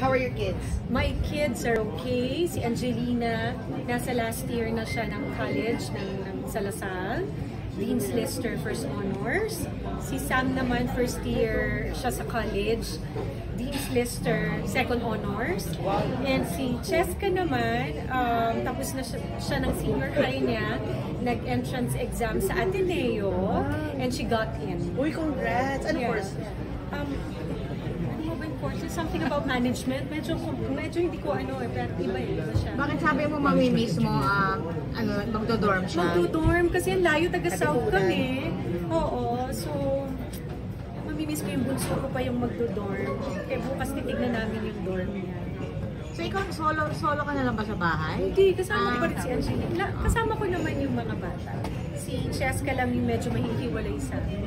How are your kids? My kids are okay. Si Angelina, nasa last year na siya ng college ng Salazar. Dean's Lister First Honors. Si Sam naman, first year siya sa college. Dean's Lister Second Honors. And si Cheska naman, tapos na siya ng senior high niya. Nag-entrance exam sa Ateneo. And she got in. Uy, congrats! Ano course? Something about management. Medyo hindi ko pero iba siya. Bakit sabi mo mamimiss mo magdo-dorm siya? Magdo-dorm kasi ang layo taga-South kami. Oo, so mamimiss ko yung bunso ko pa yung magdo-dorm. Kaya bukas titignan namin yung dorm niya. So ikaw solo ka na lang ba sa bahay? Hindi, kasama ko pa rin si Angelina. Kasama ko naman yung mga bata. Si Cheska lang yung medyo mahihiwalay sa akin.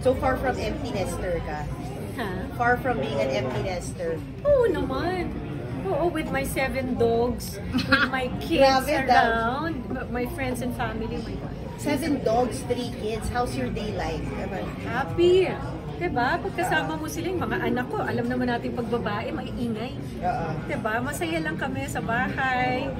So far from empty nester ka? Ha? Far from being an empty nester? Oo naman. Oo, with my 7 dogs, with my kids around, my friends and family, my God. 7 dogs, 3 kids. How's your day like? Happy. Diba? Pagkasama mo sila, yung mga anak ko, alam naman natin pag babae, maiingay. Diba? Masaya lang kami sa bahay.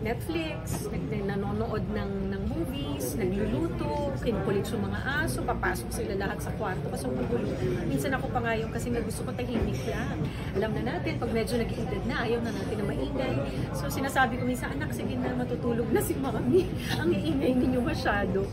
Netflix, nanonood ng movies, nagluluto, kinukulit yung mga aso, papasok sila lahat sa kwarto. Kasi minsan ako pa ngayon kasi gusto ko tahimik lang. Alam na natin, pag medyo nag-edad na, ayaw na natin na maingay. So sinasabi ko minsan, anak, sige na, matutulog na si mami. Ang iingay ninyo masyado.